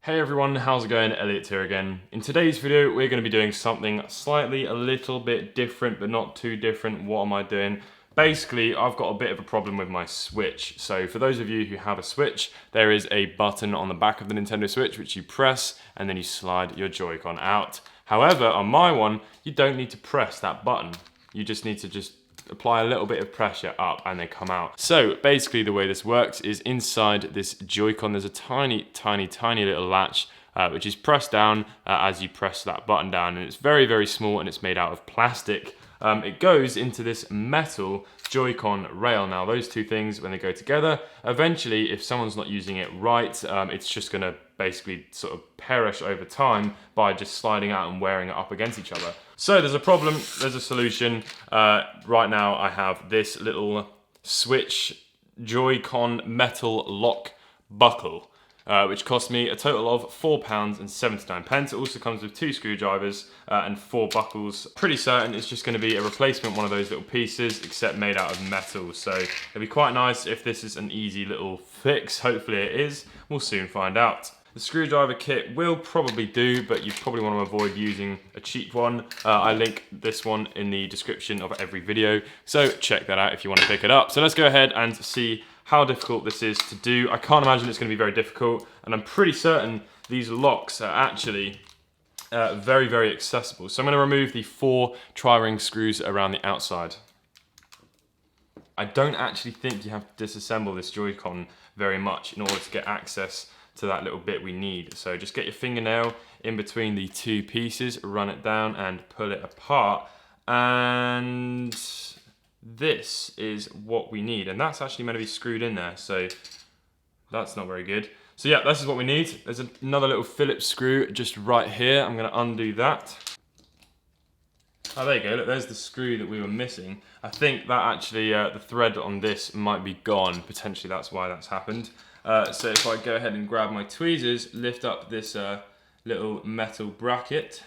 Hey everyone, how's it going? Elliot here again. In today's video, we're going to be doing something slightly a little bit different, but not too different. What am I doing? Basically, I've got a bit of a problem with my Switch. So for those of you who have a Switch, there is a button on the back of the Nintendo Switch which you press and then you slide your Joy-Con out. However, on my one, you don't need to press that button. You just need to apply a little bit of pressure up and they come out. So basically the way this works is inside this Joy-Con there's a tiny little latch which is pressed down as you press that button down, and it's very small and it's made out of plastic. It goes into this metal Joy-Con rail. Now those two things, when they go together, eventually if someone's not using it right, it's just gonna basically sort of perish over time by just sliding out and wearing it up against each other. So there's a problem, there's a solution. Right now I have this little Switch Joy-Con metal lock buckle, which cost me a total of £4.79. It also comes with 2 screwdrivers and 4 buckles. Pretty certain it's just going to be a replacement one of those little pieces, except made out of metal. So it'll be quite nice if this is an easy little fix. Hopefully it is. We'll soon find out. The screwdriver kit will probably do, but you probably want to avoid using a cheap one. I link this one in the description of every video, so check that out if you want to pick it up. So let's go ahead and see how difficult this is to do. I can't imagine it's going to be very difficult, and I'm pretty certain these locks are actually very accessible. So I'm going to remove the 4 tri-ring screws around the outside. I don't actually think you have to disassemble this Joy-Con very much in order to get access to that little bit we need. So just get your fingernail in between the 2 pieces, run it down and pull it apart, and this is what we need, and that's actually meant to be screwed in there, so that's not very good. So yeah, this is what we need. There's another little Phillips screw just right here. I'm going to undo that. Oh, there you go. Look, there's the screw that we were missing. I think that actually the thread on this might be gone. Potentially that's why that's happened. So if I go ahead and grab my tweezers, lift up this little metal bracket.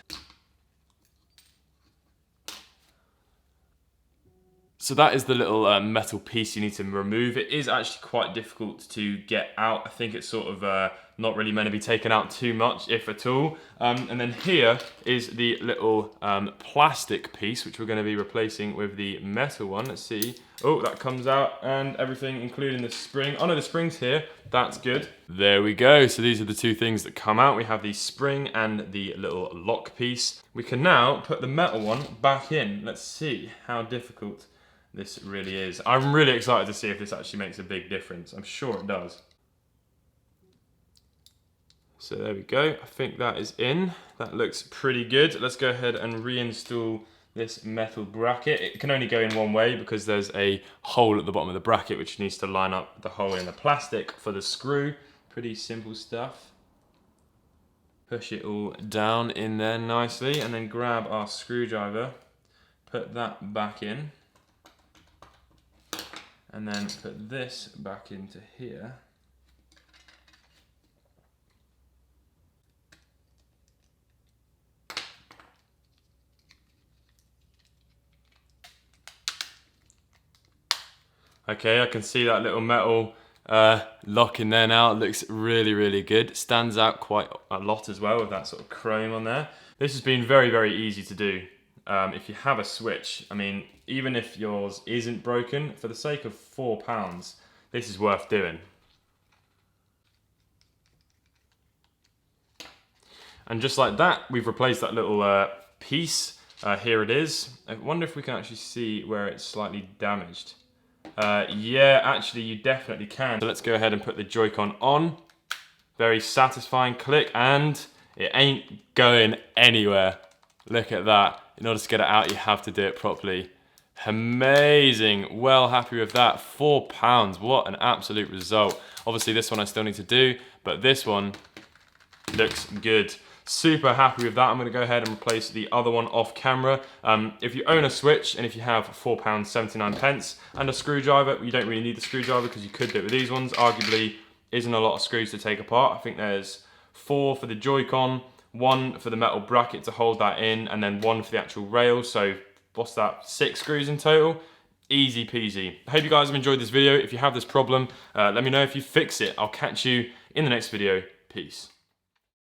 So that is the little metal piece you need to remove. It is actually quite difficult to get out. I think it's sort of not really meant to be taken out too much, if at all. And then here is the little plastic piece, which we're going to be replacing with the metal one. Let's see. Oh, that comes out, and everything, including the spring. Oh no, the spring's here. That's good. There we go. So these are the 2 things that come out. We have the spring and the little lock piece. We can now put the metal one back in. Let's see how difficult this really is. I'm really excited to see if this actually makes a big difference. I'm sure it does. So there we go. I think that is in. That looks pretty good. Let's go ahead and reinstall this metal bracket. It can only go in one way because there's a hole at the bottom of the bracket which needs to line up the hole in the plastic for the screw. Pretty simple stuff. Push it all down in there nicely and then grab our screwdriver, put that back in, and then put this back into here. Okay, I can see that little metal lock in there now. It looks really good. Stands out quite a lot as well with that sort of chrome on there. This has been very easy to do. If you have a Switch, I mean, even if yours isn't broken, for the sake of £4, this is worth doing. And just like that, we've replaced that little piece. Here it is. I wonder if we can actually see where it's slightly damaged. Yeah, actually you definitely can. So let's go ahead and put the Joy-Con on. Very satisfying click, and it ain't going anywhere. Look at that. In order to get it out, you have to do it properly. Amazing. Well happy with that. £4. What an absolute result. Obviously this one I still need to do, but this one looks good. Super happy with that. I'm going to go ahead and replace the other one off camera. If you own a Switch and if you have £4.79 and a screwdriver, you don't really need the screwdriver because you could do it with these ones. Arguably isn't a lot of screws to take apart. I think there's 4 for the Joy-Con, 1 for the metal bracket to hold that in, and then 1 for the actual rail. So what's that, 6 screws in total? Easy peasy. I hope you guys have enjoyed this video. If you have this problem, let me know if you fix it. I'll catch you in the next video. Peace.